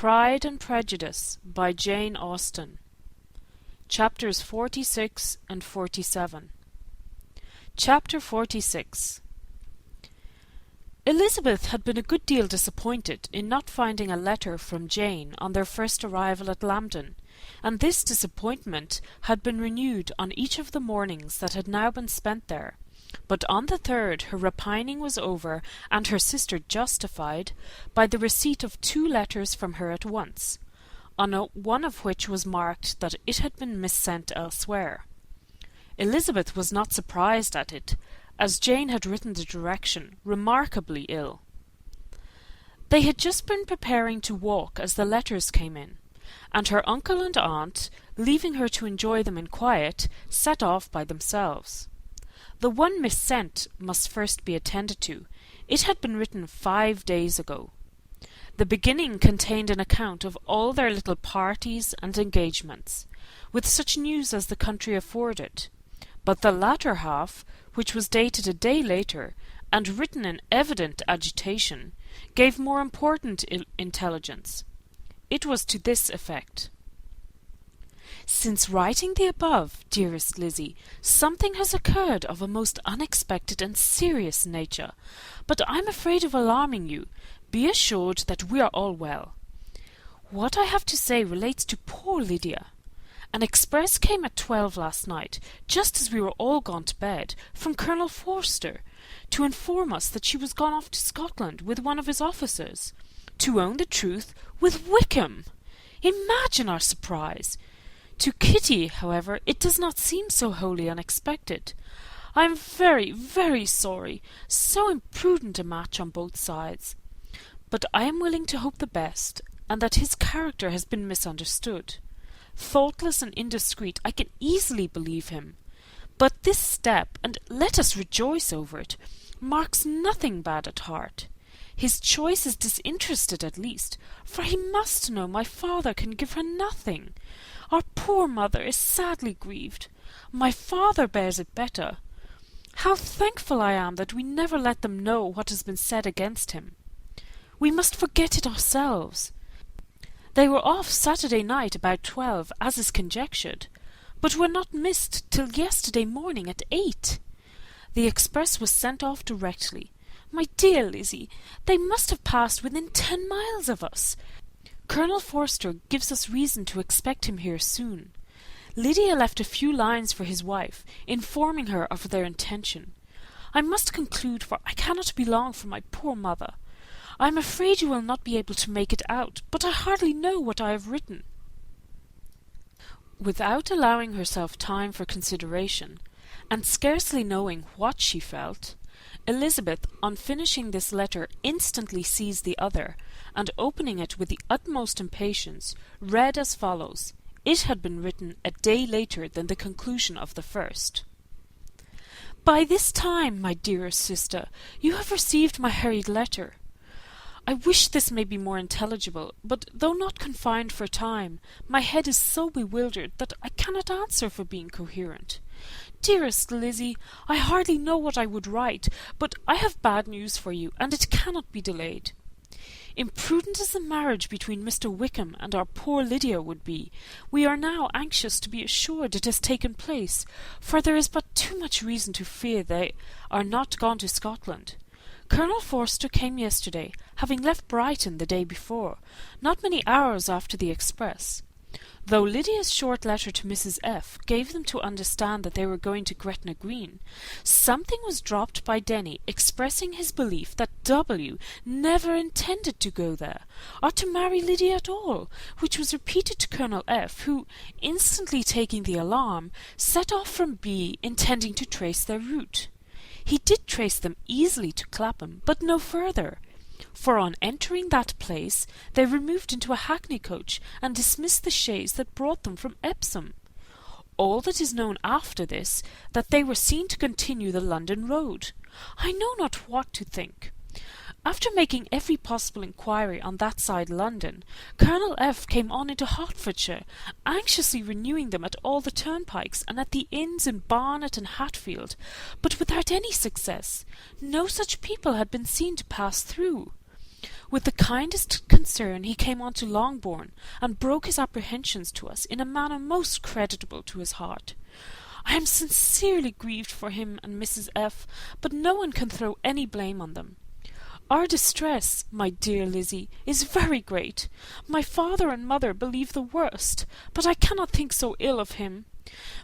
Pride and Prejudice by Jane Austen. Chapters 46 and 47. Chapter 46. Elizabeth had been a good deal disappointed in not finding a letter from Jane on their first arrival at Lambton, and this disappointment had been renewed on each of the mornings that had now been spent there. But on the third her repining was over, and her sister justified, by the receipt of 2 letters from her at once, on one of which was marked that it had been missent elsewhere. Elizabeth was not surprised at it, as Jane had written the direction remarkably ill. They had just been preparing to walk as the letters came in, and her uncle and aunt, leaving her to enjoy them in quiet, set off by themselves. The one missent must first be attended to. It had been written 5 days ago. The beginning contained an account of all their little parties and engagements, with such news as the country afforded, but the latter half, which was dated a day later, and written in evident agitation, gave more important intelligence. It was to this effect: "Since writing the above, dearest Lizzie, something has occurred of a most unexpected and serious nature, but I am afraid of alarming you. Be assured that we are all well. What I have to say relates to poor Lydia. An express came at 12 last night, just as we were all gone to bed, from Colonel Forster, to inform us that she was gone off to Scotland with one of his officers. To own the truth, with Wickham! Imagine our surprise! To Kitty, however, it does not seem so wholly unexpected. I am very, very sorry. So imprudent a match on both sides. But I am willing to hope the best, and that his character has been misunderstood. Thoughtless and indiscreet, I can easily believe him. But this step, and let us rejoice over it, marks nothing bad at heart. His choice is disinterested at least, for he must know my father can give her nothing. Our poor mother is sadly grieved. My father bears it better. How thankful I am that we never let them know what has been said against him. We must forget it ourselves. They were off Saturday night about 12, as is conjectured, but were not missed till yesterday morning at 8. The express was sent off directly. My dear Lizzie, they must have passed within 10 miles of us. Colonel Forster gives us reason to expect him here soon. Lydia left a few lines for his wife, informing her of their intention. I must conclude, for I cannot be long from my poor mother. I am afraid you will not be able to make it out, but I hardly know what I have written." Without allowing herself time for consideration, and scarcely knowing what she felt, Elizabeth, on finishing this letter, instantly seized the other, and opening it with the utmost impatience, read as follows. It had been written a day later than the conclusion of the first. "By this time, my dearest sister, you have received my hurried letter. I wish this may be more intelligible, but though not confined for time, my head is so bewildered that I cannot answer for being coherent. Dearest Lizzie, I hardly know what I would write, but I have bad news for you, and it cannot be delayed. Imprudent as the marriage between Mr. Wickham and our poor Lydia would be, we are now anxious to be assured it has taken place, for there is but too much reason to fear they are not gone to Scotland. Colonel Forster came yesterday, having left Brighton the day before, not many hours after the express. Though Lydia's short letter to Mrs. F. gave them to understand that they were going to Gretna Green, something was dropped by Denny expressing his belief that W. never intended to go there, or to marry Lydia at all, which was repeated to Colonel F., who, instantly taking the alarm, set off from B., intending to trace their route. He did trace them easily to Clapham, but no further, for on entering that place they removed into a hackney coach and dismissed the chaise that brought them from Epsom. All that is known after this, that they were seen to continue the London road. I know not what to think. After making every possible inquiry on that side London, Colonel F. came on into Hertfordshire, anxiously renewing them at all the turnpikes and at the inns in Barnet and Hatfield, but without any success. No such people had been seen to pass through. With the kindest concern he came on to Longbourn, and broke his apprehensions to us in a manner most creditable to his heart. I am sincerely grieved for him and Mrs. F., but no one can throw any blame on them. Our distress, my dear Lizzie, is very great. My father and mother believe the worst, but I cannot think so ill of him.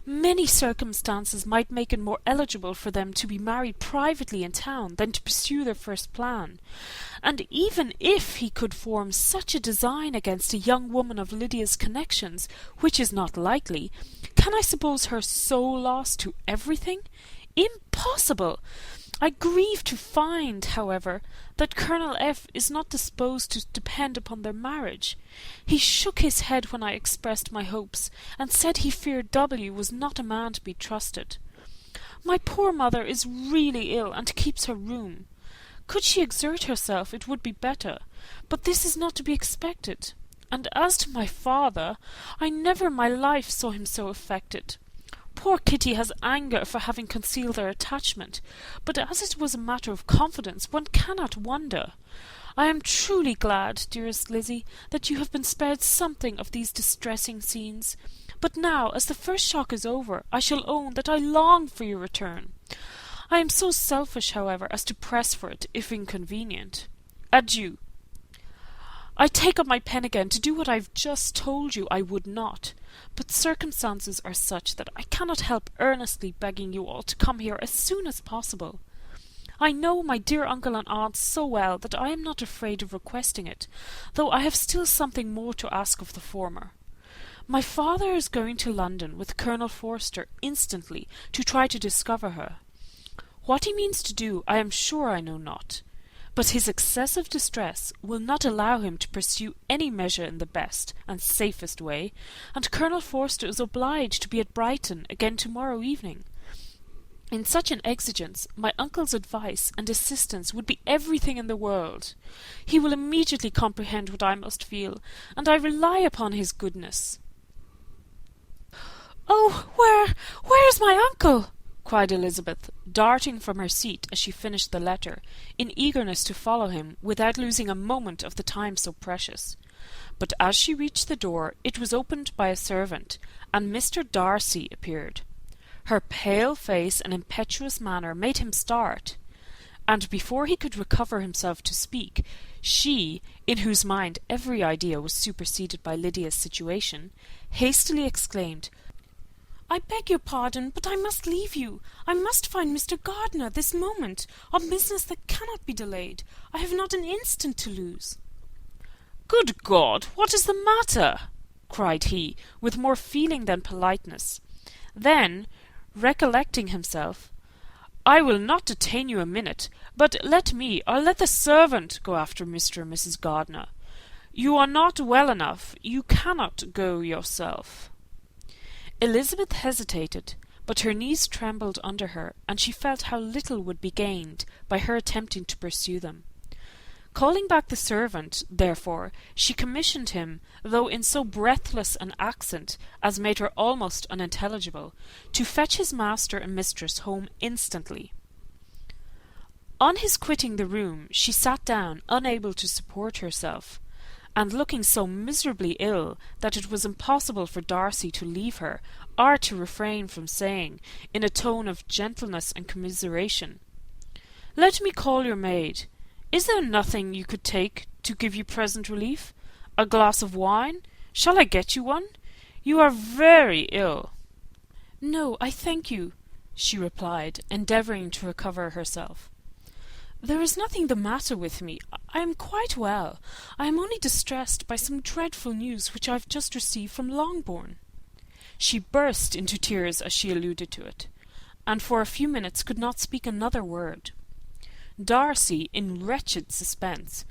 Many circumstances might make it more eligible for them to be married privately in town than to pursue their first plan, and even if he could form such a design against a young woman of Lydia's connections, which is not likely, can I suppose her so lost to everything? Impossible! I grieve to find, however, that Colonel F. is not disposed to depend upon their marriage. He shook his head when I expressed my hopes, and said he feared W. was not a man to be trusted. My poor mother is really ill, and keeps her room. Could she exert herself, it would be better, but this is not to be expected. And as to my father, I never in my life saw him so affected. Poor Kitty has anger for having concealed their attachment, but as it was a matter of confidence, one cannot wonder. I am truly glad, dearest Lizzie, that you have been spared something of these distressing scenes. But now, as the first shock is over, I shall own that I long for your return. I am so selfish, however, as to press for it, if inconvenient. Adieu. I take up my pen again to do what I have just told you I would not, but circumstances are such that I cannot help earnestly begging you all to come here as soon as possible. I know my dear uncle and aunt so well that I am not afraid of requesting it, though I have still something more to ask of the former. My father is going to London with Colonel Forster instantly to try to discover her. What he means to do I am sure I know not, but his excessive distress will not allow him to pursue any measure in the best and safest way, and Colonel Forster is obliged to be at Brighton again to-morrow evening. In such an exigence, my uncle's advice and assistance would be everything in the world. He will immediately comprehend what I must feel, and I rely upon his goodness. "Oh, where is my uncle?" cried Elizabeth, darting from her seat as she finished the letter, in eagerness to follow him without losing a moment of the time so precious. But as she reached the door, it was opened by a servant, and Mr. Darcy appeared. Her pale face and impetuous manner made him start, and before he could recover himself to speak, she, in whose mind every idea was superseded by Lydia's situation, hastily exclaimed, "I beg your pardon, but I must leave you. I must find Mr. Gardiner this moment, on business that cannot be delayed. I have not an instant to lose." "Good God, what is the matter?" cried he, with more feeling than politeness. Then, recollecting himself, "I will not detain you a minute, but let me, or let the servant, go after Mr. and Mrs. Gardiner. You are not well enough. You cannot go yourself." Elizabeth hesitated, but her knees trembled under her, and she felt how little would be gained by her attempting to pursue them. Calling back the servant, therefore, she commissioned him, though in so breathless an accent as made her almost unintelligible, to fetch his master and mistress home instantly. On his quitting the room, she sat down, unable to support herself, and looking so miserably ill that it was impossible for Darcy to leave her, or to refrain from saying, in a tone of gentleness and commiseration, "Let me call your maid. Is there nothing you could take to give you present relief? A glass of wine? Shall I get you one? You are very ill." "No, I thank you," she replied, endeavouring to recover herself. "There is nothing the matter with me. I am quite well. I am only distressed by some dreadful news which I have just received from Longbourn." She burst into tears as she alluded to it, and for a few minutes could not speak another word. Darcy, in wretched suspense,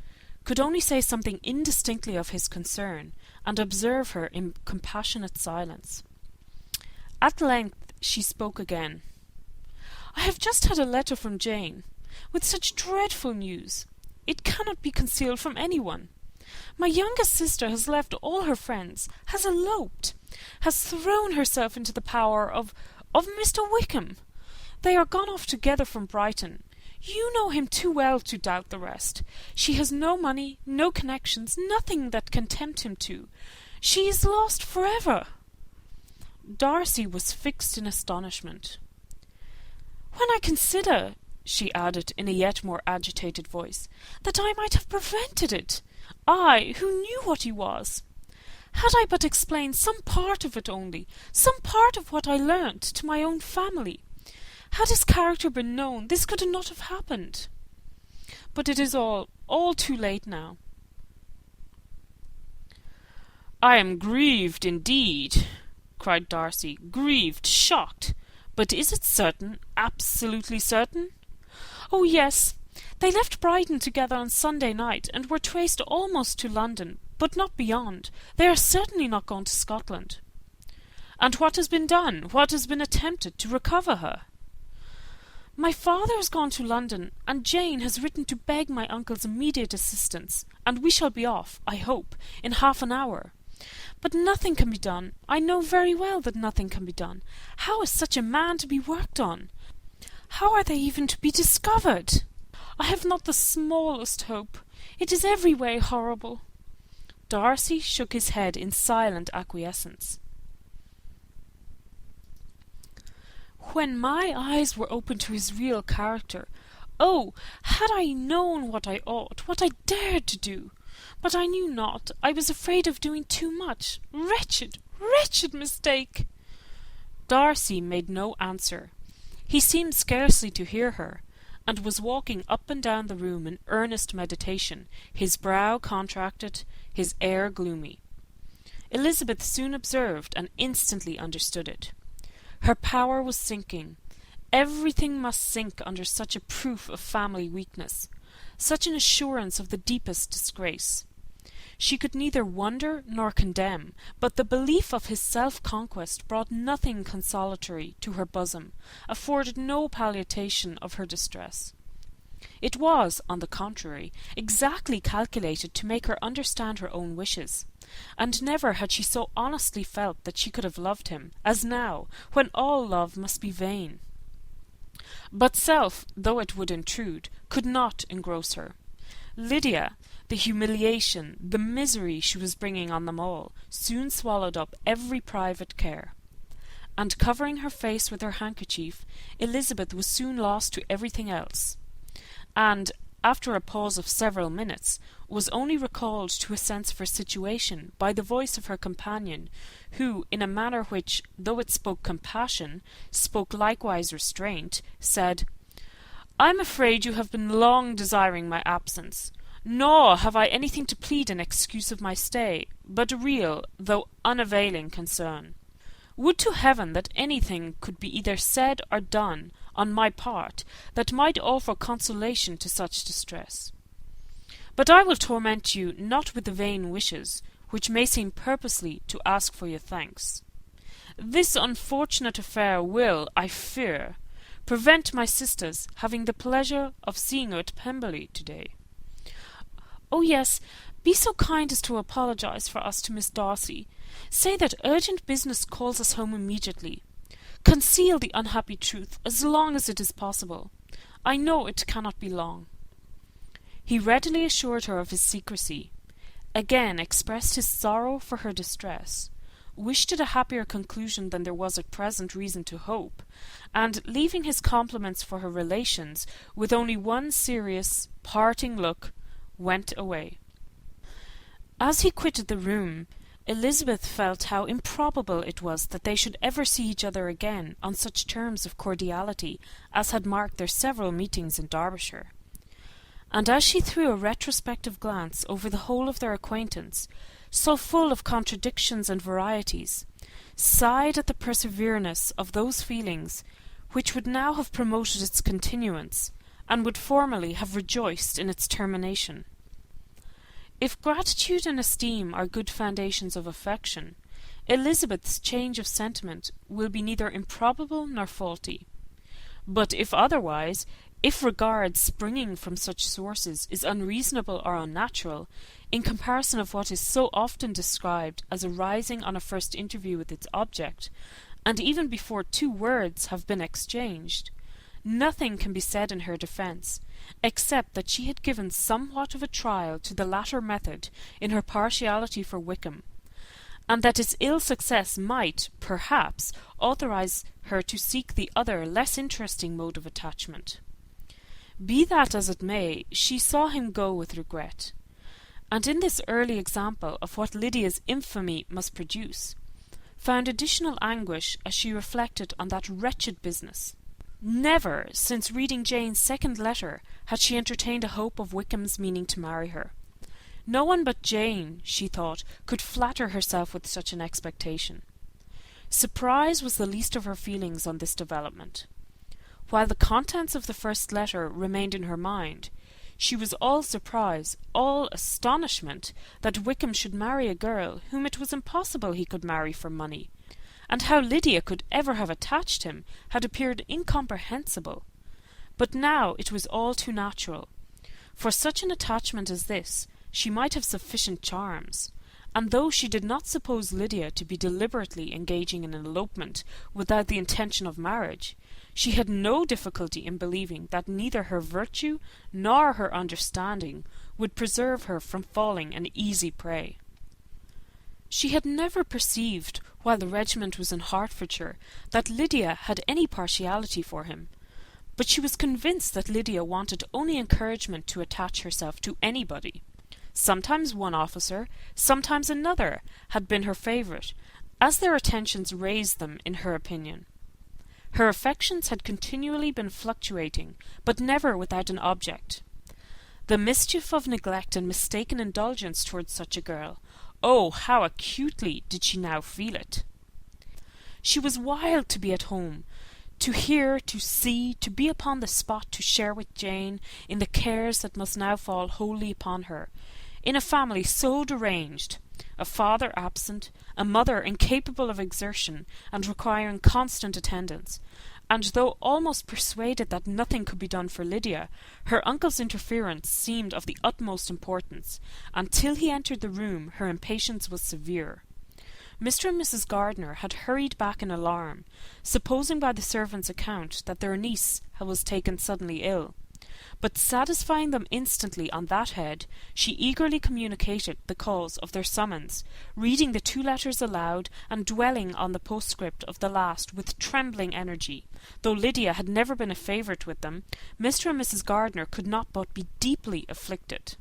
could only say something indistinctly of his concern, and observe her in compassionate silence. At length she spoke again. "I have just had a letter from Jane, with such dreadful news. It cannot be concealed from anyone. My youngest sister has left all her friends, has eloped, has thrown herself into the power of Mr. Wickham. They are gone off together from Brighton. You know him too well to doubt the rest. She has no money, no connections, nothing that can tempt him to. She is lost forever." Darcy was fixed in astonishment. "When I consider," she added in a yet more agitated voice, "that I might have prevented it, I, who knew what he was. Had I but explained some part of it only, some part of what I learnt, to my own family, had his character been known, this could not have happened. But it is all too late now." "I am grieved indeed," cried Darcy, "grieved, shocked. But is it certain, absolutely certain?" "Oh, yes. They left Brighton together on Sunday night, and were traced almost to London, but not beyond. They are certainly not gone to Scotland." "And what has been done, what has been attempted to recover her?" "My father has gone to London, and Jane has written to beg my uncle's immediate assistance, and we shall be off, I hope, in half an hour. But nothing can be done. I know very well that nothing can be done. How is such a man to be worked on? How are they even to be discovered? I have not the smallest hope. It is every way horrible." Darcy shook his head in silent acquiescence. "When my eyes were opened to his real character, oh, had I known what I ought, what I dared to do! But I knew not. I was afraid of doing too much. Wretched, wretched mistake!" Darcy made no answer. He seemed scarcely to hear her, and was walking up and down the room in earnest meditation, his brow contracted, his air gloomy. Elizabeth soon observed and instantly understood it. Her power was sinking. Everything must sink under such a proof of family weakness, such an assurance of the deepest disgrace. She could neither wonder nor condemn, but the belief of his self-conquest brought nothing consolatory to her bosom, afforded no palliation of her distress. It was, on the contrary, exactly calculated to make her understand her own wishes, and never had she so honestly felt that she could have loved him, as now, when all love must be vain. But self, though it would intrude, could not engross her. Lydia, the humiliation, the misery she was bringing on them all, soon swallowed up every private care. And covering her face with her handkerchief, Elizabeth was soon lost to everything else, and, after a pause of several minutes, was only recalled to a sense of her situation by the voice of her companion, who, in a manner which, though it spoke compassion, spoke likewise restraint, said, "I am afraid you have been long desiring my absence, nor have I anything to plead in excuse of my stay, but a real, though unavailing concern. Would to heaven that anything could be either said or done, on my part, that might offer consolation to such distress. But I will torment you not with the vain wishes, which may seem purposely to ask for your thanks. This unfortunate affair will, I fear, prevent my sisters having the pleasure of seeing you at Pemberley to-day." "Oh, yes, be so kind as to apologize for us to Miss Darcy. Say that urgent business calls us home immediately. Conceal the unhappy truth as long as it is possible. I know it cannot be long." He readily assured her of his secrecy, again expressed his sorrow for her distress, wished it a happier conclusion than there was at present reason to hope, and, leaving his compliments for her relations, with only one serious, parting look, went away. As he quitted the room, Elizabeth felt how improbable it was that they should ever see each other again on such terms of cordiality as had marked their several meetings in Derbyshire. And as she threw a retrospective glance over the whole of their acquaintance, so full of contradictions and varieties, sighed at the persevereness of those feelings which would now have promoted its continuance, and would formerly have rejoiced in its termination. If gratitude and esteem are good foundations of affection, Elizabeth's change of sentiment will be neither improbable nor faulty. But if otherwise, if regard springing from such sources is unreasonable or unnatural, in comparison of what is so often described as arising on a first interview with its object, and even before 2 words have been exchanged, nothing can be said in her defence, except that she had given somewhat of a trial to the latter method in her partiality for Wickham, and that its ill success might, perhaps, authorize her to seek the other less interesting mode of attachment. Be that as it may, she saw him go with regret, and in this early example of what Lydia's infamy must produce, found additional anguish as she reflected on that wretched business. Never, since reading Jane's second letter, had she entertained a hope of Wickham's meaning to marry her. No one but Jane, she thought, could flatter herself with such an expectation. Surprise was the least of her feelings on this development. While the contents of the first letter remained in her mind, she was all surprise, all astonishment, that Wickham should marry a girl whom it was impossible he could marry for money, and how Lydia could ever have attached him had appeared incomprehensible. But now it was all too natural. For such an attachment as this, she might have sufficient charms, and though she did not suppose Lydia to be deliberately engaging in an elopement without the intention of marriage, she had no difficulty in believing that neither her virtue nor her understanding would preserve her from falling an easy prey. She had never perceived, while the regiment was in Hertfordshire, that Lydia had any partiality for him, but she was convinced that Lydia wanted only encouragement to attach herself to anybody. Sometimes one officer, sometimes another, had been her favourite, as their attentions raised them in her opinion. Her affections had continually been fluctuating, but never without an object. The mischief of neglect and mistaken indulgence towards such a girl, oh, how acutely did she now feel it! She was wild to be at home, to hear, to see, to be upon the spot to share with Jane in the cares that must now fall wholly upon her, in a family so deranged, a father absent, a mother incapable of exertion and requiring constant attendance, and though almost persuaded that nothing could be done for Lydia, her uncle's interference seemed of the utmost importance, and till he entered the room her impatience was severe. Mr. and Mrs. Gardiner had hurried back in alarm, supposing by the servant's account that their niece was taken suddenly ill. But satisfying them instantly on that head, she eagerly communicated the cause of their summons, reading the 2 letters aloud, and dwelling on the postscript of the last with trembling energy. Though Lydia had never been a favourite with them, Mr. and Mrs. Gardiner could not but be deeply afflicted.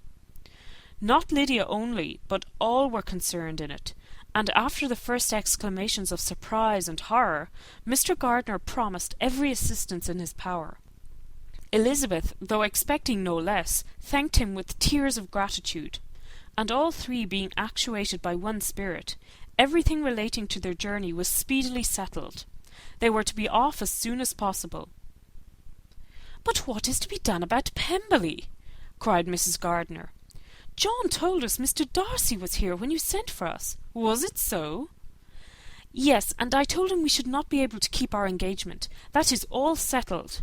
Not Lydia only, but all were concerned in it, and after the first exclamations of surprise and horror, Mr. Gardiner promised every assistance in his power. Elizabeth, though expecting no less, thanked him with tears of gratitude, and all 3 being actuated by one spirit, everything relating to their journey was speedily settled. They were to be off as soon as possible. "But what is to be done about Pemberley?" cried Mrs. Gardiner. "John told us Mr. Darcy was here when you sent for us. Was it so?" "Yes, and I told him we should not be able to keep our engagement. That is all settled."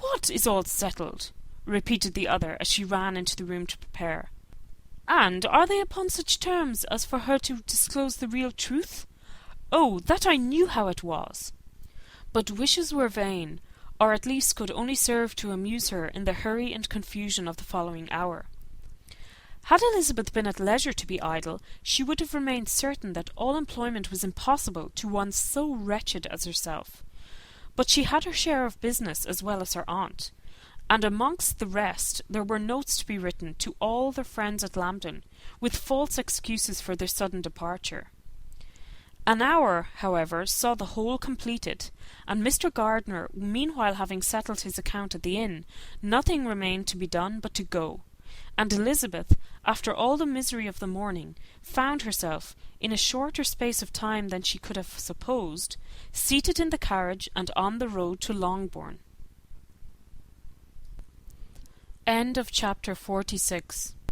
"What is all settled?" repeated the other as she ran into the room to prepare. "And are they upon such terms as for her to disclose the real truth? Oh, that I knew how it was!" But wishes were vain, or at least could only serve to amuse her in the hurry and confusion of the following hour. Had Elizabeth been at leisure to be idle, she would have remained certain that all employment was impossible to one so wretched as herself. But she had her share of business as well as her aunt, and amongst the rest there were notes to be written to all their friends at Lambton, with false excuses for their sudden departure. An hour, however, saw the whole completed, and Mr. Gardiner, meanwhile having settled his account at the inn, nothing remained to be done but to go, and Elizabeth, after all the misery of the morning, found herself, in a shorter space of time than she could have supposed, seated in the carriage and on the road to Longbourn. End of chapter 46.